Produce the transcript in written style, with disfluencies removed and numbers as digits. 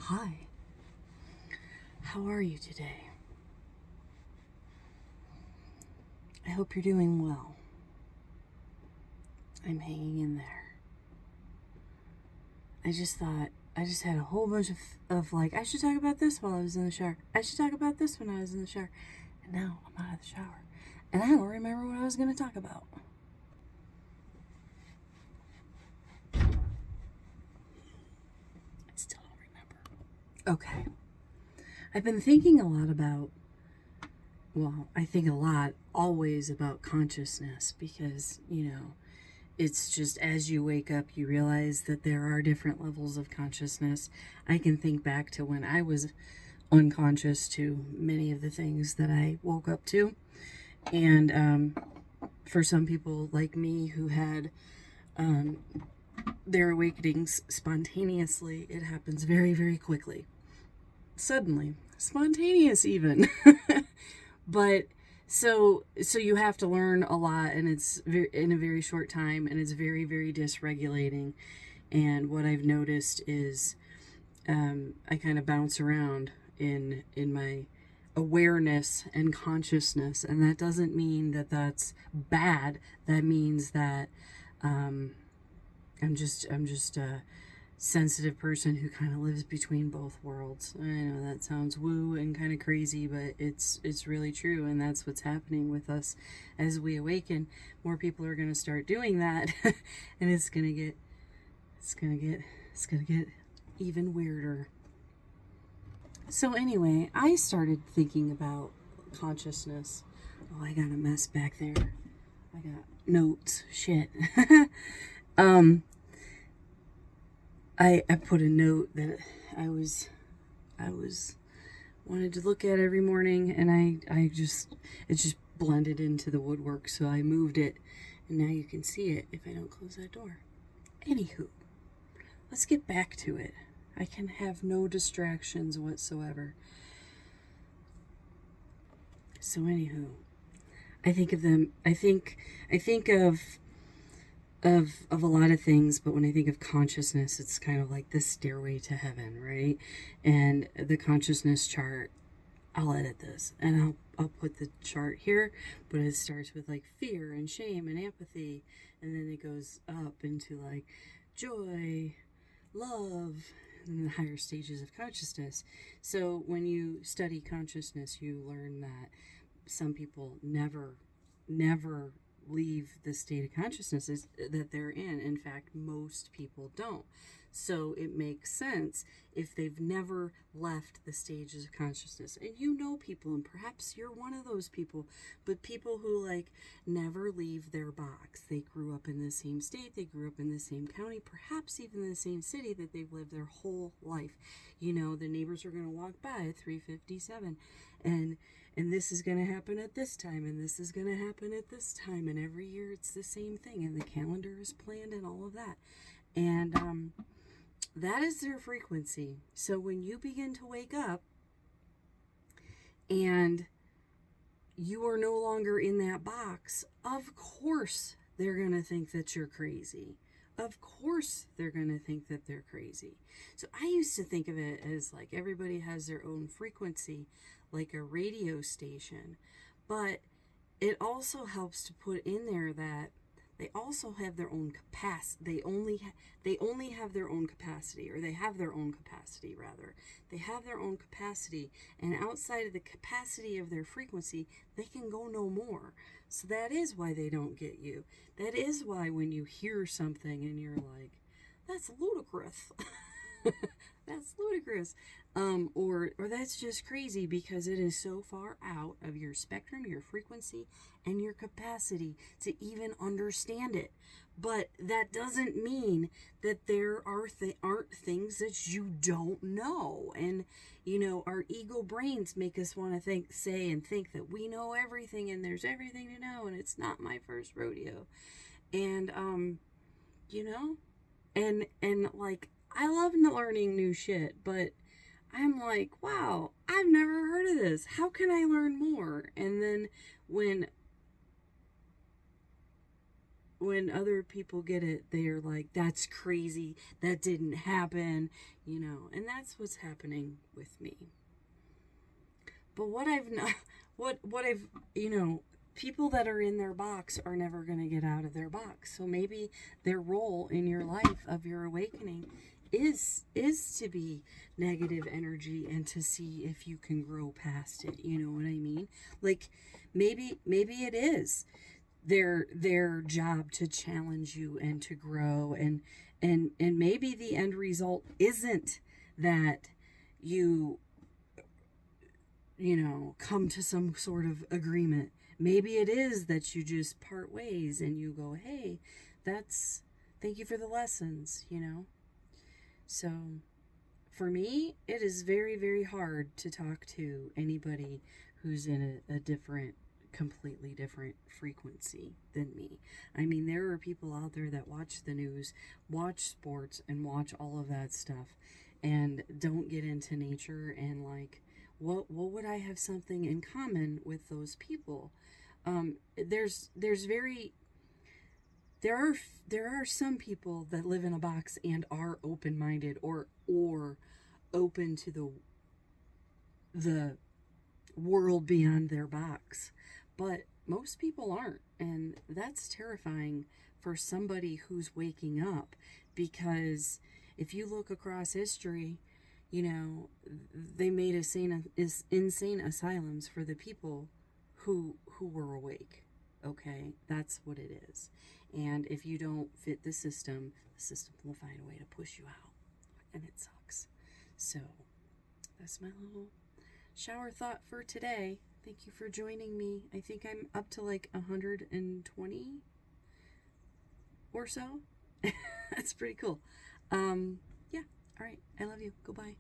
Hi, how are you today? I hope you're doing well. I'm hanging in there. I just had a whole bunch of like, I should talk about this while I was in the shower. I should talk about this when I was in the shower. And now I'm out of the shower. And I don't remember what I was going to talk about. I still don't remember. Okay. I've been thinking a lot about, well, I think a lot always about consciousness because, it's just as you wake up, you realize that there are different levels of consciousness. I can think back to when I was unconscious to many of the things that I woke up to. And for some people like me who had their awakenings spontaneously, it happens very, very quickly. Suddenly. Spontaneous, even. But so you have to learn a lot, and it's in a very short time, and it's very, very dysregulating. And what I've noticed is I kind of bounce around in my awareness and consciousness, and that doesn't mean that that's bad. That means that I'm just a sensitive person who kind of lives between both worlds. I know that sounds woo and kind of crazy, but it's really true, and that's what's happening with us as we awaken. More people are going to start doing that, and it's going to get even weirder. So anyway, I started thinking about consciousness. Oh, I got a mess back there. I got notes. Shit. I put a note that I was wanted to look at every morning, and it just blended into the woodwork, so I moved it, and now you can see it if I don't close that door. Anywho, let's get back to it. I can have no distractions whatsoever. So anywho, I think of them. I think of a lot of things, but when I think of consciousness, it's kind of like the stairway to heaven, right? And the consciousness chart, I'll edit this and I'll put the chart here, but it starts with like fear and shame and apathy, and then it goes up into like joy, love, and the higher stages of consciousness. So when you study consciousness, you learn that some people never leave the state of consciousness that they're in. In fact, most people don't. So it makes sense if they've never left the stages of consciousness. And you know people, and perhaps you're one of those people, but people who like never leave their box. They grew up in the same state, they grew up in the same county, perhaps even the same city that they've lived their whole life. The neighbors are going to walk by at 3:57, and this is going to happen at this time, and this is going to happen at this time, and every year it's the same thing, and the calendar is planned and all of that. And that is their frequency. So when you begin to wake up and you are no longer in that box, of course they're going to think that you're crazy. Of course they're going to think that they're crazy. So I used to think of it as like everybody has their own frequency, like a radio station. But it also helps to put in there that they also have their own capacity. They only have their own capacity, or they have their own capacity rather. They have their own capacity, and outside of the capacity of their frequency, they can go no more. So that is why they don't get you. That is why when you hear something and you're like, that's ludicrous. That's ludicrous. Or that's just crazy because it is so far out of your spectrum, your frequency, and your capacity to even understand it. But that doesn't mean that there aren't things that you don't know. And, our ego brains make us want to say and think that we know everything and there's everything to know, and it's not my first rodeo. And, and like, I love learning new shit, but I'm like, wow, I've never heard of this. How can I learn more? And then when when other people get it, they're like, that's crazy, that didn't happen, and that's what's happening with me. But what I've not, what I've, people that are in their box are never going to get out of their box. So maybe their role in your life of your awakening is to be negative energy and to see if you can grow past it. You know what I mean? Like maybe it is their job to challenge you and to grow, and maybe the end result isn't that you come to some sort of agreement. Maybe it is that you just part ways and you go, hey, thank you for the lessons. So for me, it is very, very hard to talk to anybody who's in a completely different frequency than me. I mean, there are people out there that watch the news, watch sports, and watch all of that stuff, and don't get into nature, and like, what would I have something in common with those people? There's very there are some people that live in a box and are open-minded or open to the world beyond their box, but most people aren't, and that's terrifying for somebody who's waking up, because if you look across history, they made insane asylums for the people who were awake. Okay, that's what it is. And if you don't fit the system will find a way to push you out, and it sucks. So that's my little shower thought for today. Thank you for joining me. I think I'm up to like 120 or so. That's pretty cool. Yeah. All right. I love you. Goodbye.